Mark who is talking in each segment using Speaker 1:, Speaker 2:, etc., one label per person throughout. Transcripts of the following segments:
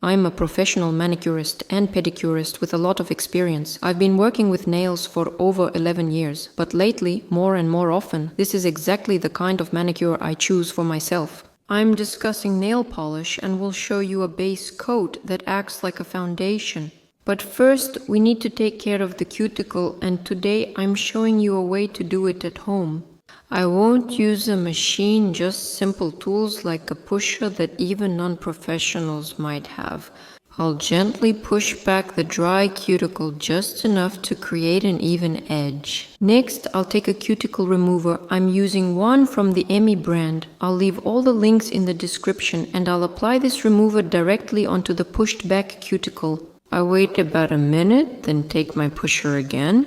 Speaker 1: I'm a professional manicurist and pedicurist with a lot of experience. I've been working with nails for over 11 years, but lately, more and more often, this is exactly the kind of manicure I choose for myself. I'm discussing nail polish and will show you a base coat that acts like a foundation. But first, we need to take care of the cuticle, and today I'm showing you a way to do it at home. I won't use a machine, just simple tools like a pusher that even non-professionals might have. I'll gently push back the dry cuticle just enough to create an even edge. Next, I'll take a cuticle remover. I'm using one from the Emmy brand. I'll leave all the links in the description, and I'll apply this remover directly onto the pushed back cuticle. I wait about a minute, then take my pusher again.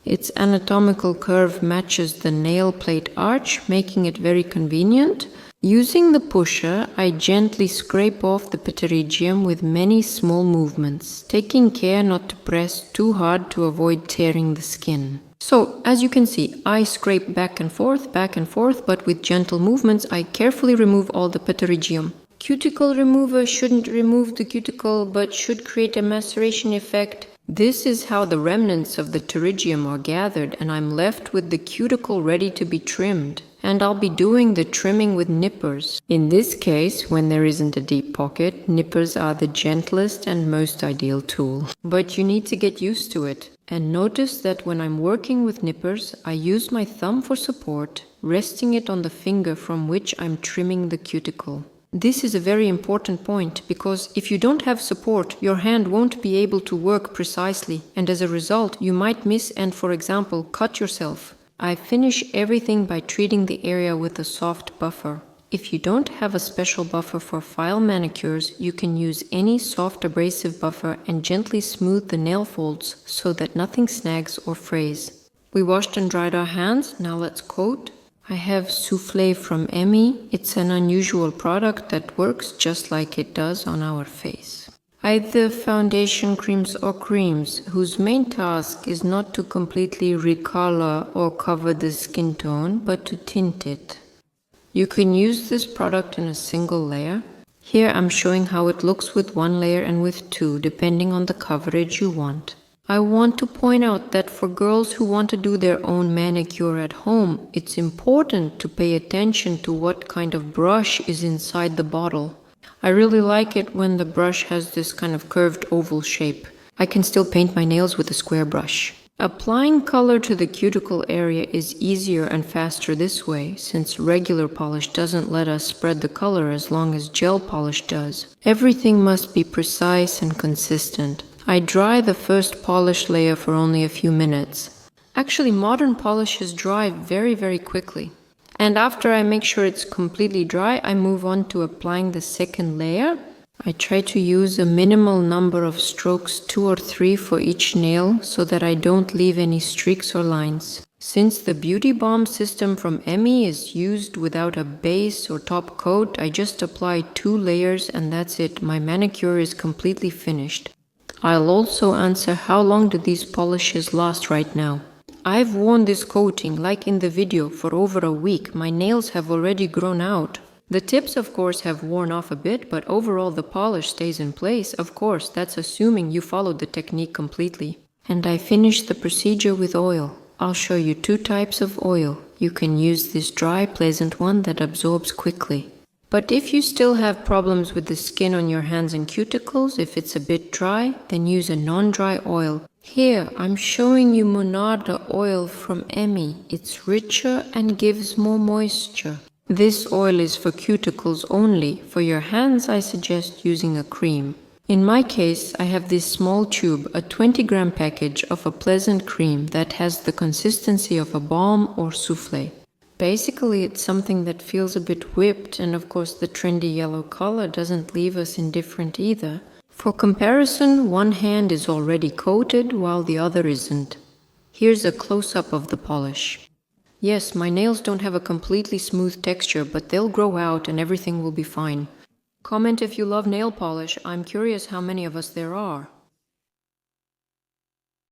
Speaker 1: Its anatomical curve matches the nail plate arch, making it very convenient. Using the pusher, I gently scrape off the pterygium with many small movements, taking care not to press too hard to avoid tearing the skin. So, as you can see, I scrape back and forth, but with gentle movements, I carefully remove all the pterygium. Cuticle remover shouldn't remove the cuticle, but should create a maceration effect. This is how the remnants of the pterygium are gathered, and I'm left with the cuticle ready to be trimmed. And I'll be doing the trimming with nippers. In this case, when there isn't a deep pocket, nippers are the gentlest and most ideal tool. But you need to get used to it. And notice that when I'm working with nippers, I use my thumb for support, resting it on the finger from which I'm trimming the cuticle. This is a very important point because if you don't have support, your hand won't be able to work precisely, and as a result, you might miss and, for example, cut yourself. I finish everything by treating the area with a soft buffer. If you don't have a special buffer for file manicures, you can use any soft abrasive buffer and gently smooth the nail folds so that nothing snags or frays. We washed and dried our hands, now let's coat. I have Soufflé from Emmy. It's an unusual product that works just like it does on our face. Either foundation creams or creams whose main task is not to completely recolor or cover the skin tone, but to tint it. You can use this product in a single layer. Here I'm showing how it looks with one layer and with two, depending on the coverage you want. I want to point out that for girls who want to do their own manicure at home, it's important to pay attention to what kind of brush is inside the bottle. I really like it when the brush has this kind of curved oval shape. I can still paint my nails with a square brush. Applying color to the cuticle area is easier and faster this way, since regular polish doesn't let us spread the color as long as gel polish does. Everything must be precise and consistent. I dry the first polish layer for only a few minutes. Actually, modern polishes dry very quickly. And after I make sure it's completely dry, I move on to applying the second layer. I try to use a minimal number of strokes, 2 or 3 for each nail, so that I don't leave any streaks or lines. Since the Beauty Balm system from Emmy is used without a base or top coat, I just apply 2 layers and that's it. My manicure is completely finished. I'll also answer how long do these polishes last right now. I've worn this coating, like in the video, for over a week. My nails have already grown out. The tips, of course, have worn off a bit, but overall the polish stays in place. Of course, that's assuming you followed the technique completely. And I finish the procedure with oil. I'll show you 2 types of oil. You can use this dry, pleasant one that absorbs quickly. But if you still have problems with the skin on your hands and cuticles, if it's a bit dry, then use a non-dry oil. Here, I'm showing you Monarda oil from Emmy. It's richer and gives more moisture. This oil is for cuticles only. For your hands, I suggest using a cream. In my case, I have this small tube, a 20-gram package of a pleasant cream that has the consistency of a balm or soufflé. Basically, it's something that feels a bit whipped, and of course the trendy yellow color doesn't leave us indifferent either. For comparison, one hand is already coated while the other isn't. Here's a close-up of the polish. Yes, my nails don't have a completely smooth texture, but they'll grow out and everything will be fine. Comment if you love nail polish. I'm curious how many of us there are.